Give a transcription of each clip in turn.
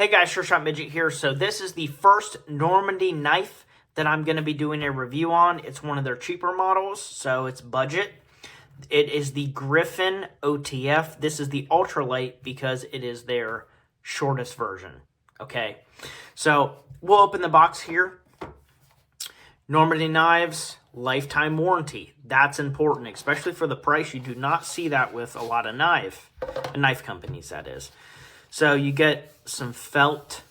Hey guys, Sure Shot Midget here. So this is the first Normandy knife that I'm going to be doing a review on. It's one of their cheaper models, so it's budget. It is the Griffin OTF. This is the Ultralight because it is their shortest version. Okay, so we'll open the box here. Normandy knives, lifetime warranty. That's important, especially for the price. You do not see that with a lot of knife companies, that is. So you get some felt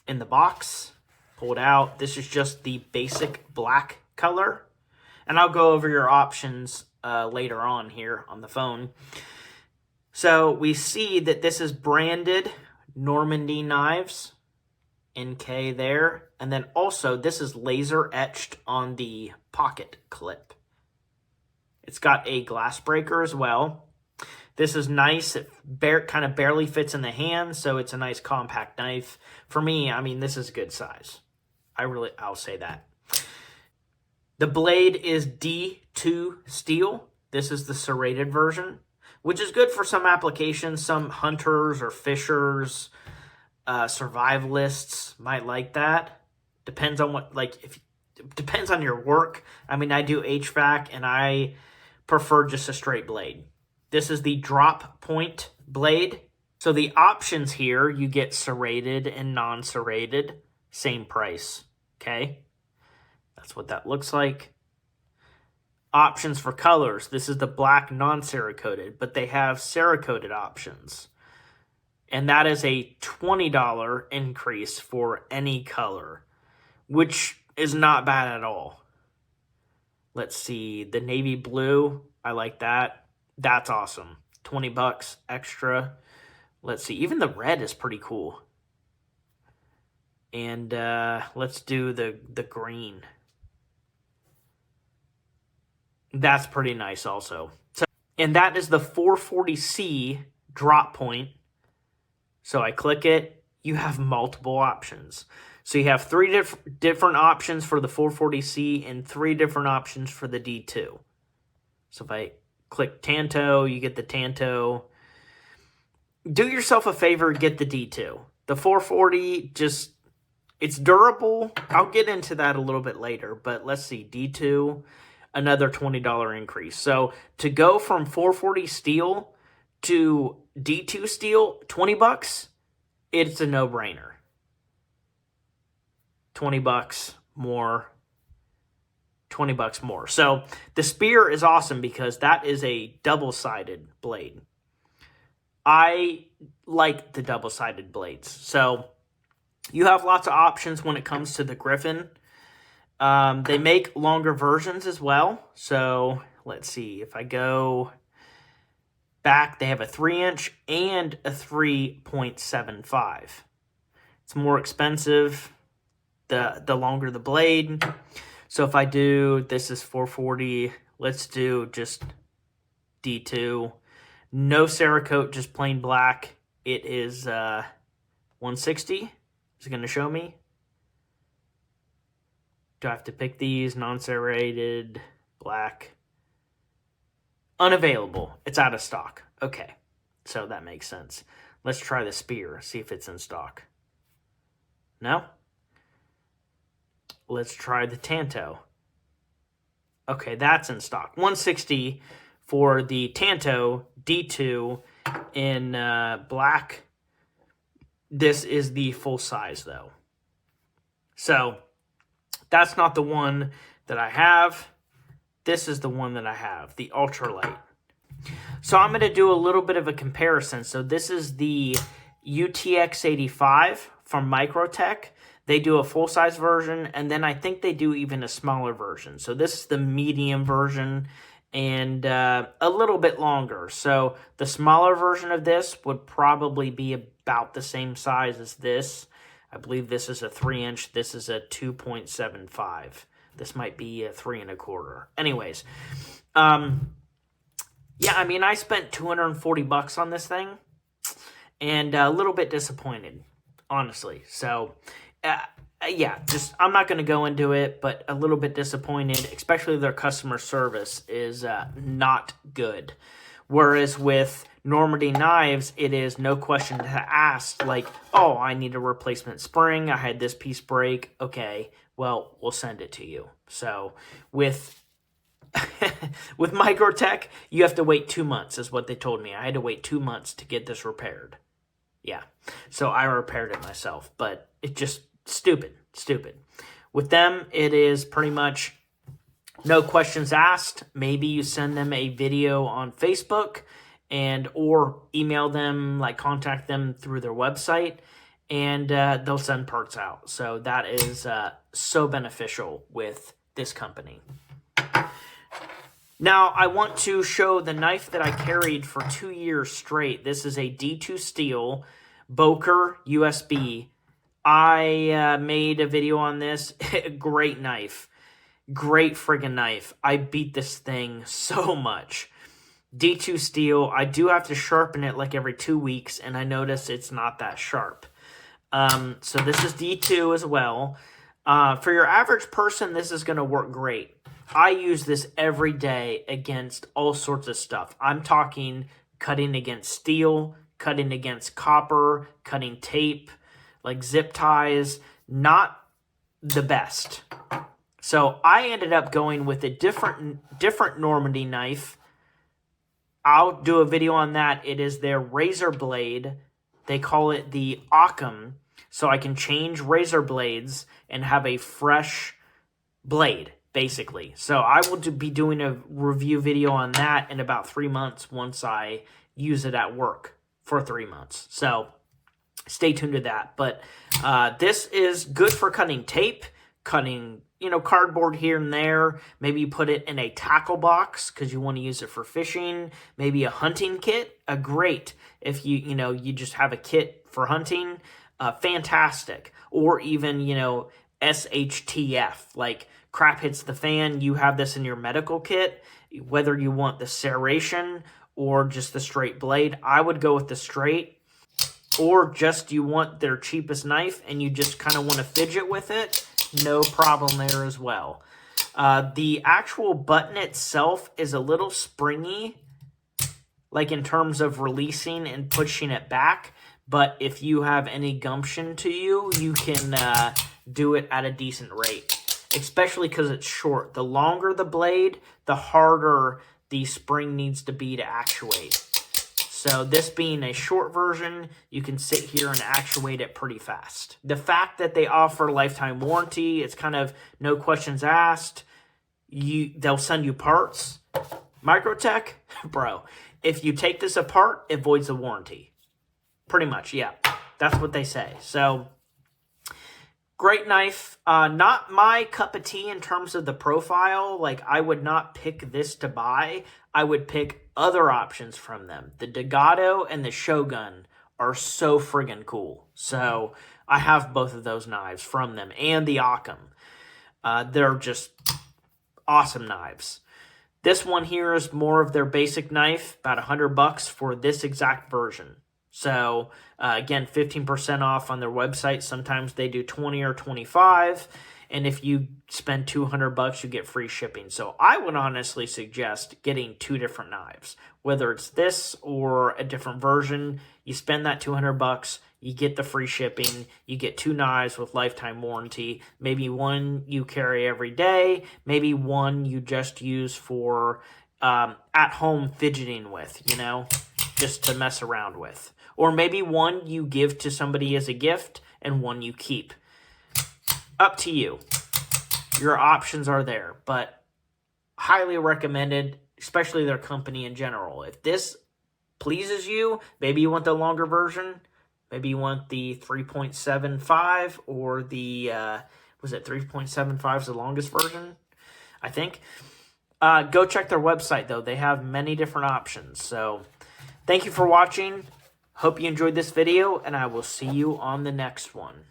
in the box, pulled out. This is just the basic black color. And I'll go over your options later on here on the phone. So we see that this is branded Normandy knives, NK there. And then also this is laser etched on the pocket clip. It's got a glass breaker as well. This is nice. It kind of barely fits in the hand, so it's a nice compact knife. For me, I mean, this is a good size. I'll say that. The blade is D2 steel. This is the serrated version, which is good for some applications. Some hunters or fishers, survivalists might like that. Depends on what, depends on your work. I mean, I do HVAC, and I prefer just a straight blade. This is the drop point blade. So the options here, you get serrated and non-serrated, same price, okay? That's what that looks like. Options for colors. This is the black non-cerakoted, but they have cerakoted options. And that is a $20 increase for any color, which is not bad at all. Let's see, the navy blue, I like that. That's awesome. 20 bucks extra. Let's see. Even the red is pretty cool. And let's do the green. That's pretty nice also. So, and that is the 440C drop point. So I click it. You have multiple options. So you have three different options for the 440C and three different options for the D2. So if I click Tanto, you get the Tanto. Do yourself a favor, get the D2. The 440, it's durable. I'll get into that a little bit later, but let's see, D2, another $20 increase. So to go from 440 steel to D2 steel, 20 bucks, it's a no-brainer. 20 bucks more. 20 bucks more. So the spear is awesome because that is a double-sided blade. I like the double-sided blades. So you have lots of options when it comes to the Griffin. They make longer versions as well. So let's see. If I go back, they have a 3-inch and a 3.75. It's more expensive the longer the blade. So if I do, this is 440, let's do just D2. No Cerakote, just plain black. It is 160. Is it going to show me? Do I have to pick these? Non-serrated, black. Unavailable. It's out of stock. Okay, so that makes sense. Let's try the spear, see if it's in stock. No? Let's try the Tanto. Okay, that's in stock. 160 for the Tanto D2 in black. This is the full size, though. So that's not the one that I have. This is the one that I have, the Ultralight. So I'm going to do a little bit of a comparison. So this is the UTX85 from Microtech. They do a full-size version, and then I think they do even a smaller version. So this is the medium version and a little bit longer. So the smaller version of this would probably be about the same size as this. I believe this is a 3-inch. This is a 2.75. This might be a 3 1/4. Anyways, yeah, I mean, I spent 240 bucks on this thing, and a little bit disappointed, honestly. So yeah, I'm not going to go into it, but a little bit disappointed, especially their customer service is not good. Whereas with Normandy knives, it is no question to ask, like, oh, I need a replacement spring, I had this piece break, okay, well, we'll send it to you. So with with Microtech, you have to wait 2 months, is what they told me. I had to wait 2 months to get this repaired. Yeah, so I repaired it myself, but it's just stupid. With them, it is pretty much no questions asked. Maybe you send them a video on Facebook and or email them, like contact them through their website, and they'll send parts out. So that is so beneficial with this company. Now, I want to show the knife that I carried for 2 years straight. This is a D2 steel Boker USB. I made a video on this. Great knife. Great friggin' knife. I beat this thing so much. D2 steel. I do have to sharpen it like every 2 weeks, and I notice it's not that sharp. So this is D2 as well. For your average person, this is going to work great. I use this every day against all sorts of stuff. I'm talking cutting against steel, cutting against copper, cutting tape, like zip ties. Not the best. So I ended up going with a different Normandy knife. I'll do a video on that. It is their razor blade. They call it the Occam. So I can change razor blades and have a fresh blade, basically. So I will be doing a review video on that in about 3 months once I use it at work for 3 months. So stay tuned to that. But this is good for cutting tape, cutting, cardboard here and there. Maybe you put it in a tackle box because you want to use it for fishing. Maybe a hunting kit, great. If you just have a kit for hunting, fantastic. Or even, SHTF, like crap hits the fan, you have this in your medical kit, whether you want the serration or just the straight blade. I would go with the straight, or just you want their cheapest knife and you just kind of want to fidget with it, no problem there as well. The actual button itself is a little springy, like in terms of releasing and pushing it back, but if you have any gumption to you, you can do it at a decent rate, especially because it's short. The longer the blade, the harder the spring needs to be to actuate. So this being a short version, you can sit here and actuate it pretty fast. The fact that they offer lifetime warranty, it's kind of no questions asked. They'll send you parts. Microtech, bro, if you take this apart, it voids the warranty. Pretty much, yeah. That's what they say. So, great knife. Not my cup of tea in terms of the profile. Like, I would not pick this to buy. I would pick other options from them. The Degado and the Shogun are so friggin' cool. So, I have both of those knives from them. And the Occam. They're just awesome knives. This one here is more of their basic knife. About $100 for this exact version. So, again, 15% off on their website. Sometimes they do 20 or 25. And if you spend $200, you get free shipping. So I would honestly suggest getting 2 different knives. Whether it's this or a different version, you spend that $200, you get the free shipping, you get 2 knives with lifetime warranty. Maybe one you carry every day. Maybe one you just use for at-home fidgeting with, just to mess around with. Or maybe one you give to somebody as a gift and one you keep. Up to you. Your options are there, but highly recommended, especially their company in general. If this pleases you, maybe you want the longer version, maybe you want the 3.75 or the, was it 3.75 is the longest version, I think. Go check their website, though. They have many different options. So, thank you for watching. Hope you enjoyed this video, and I will see you on the next one.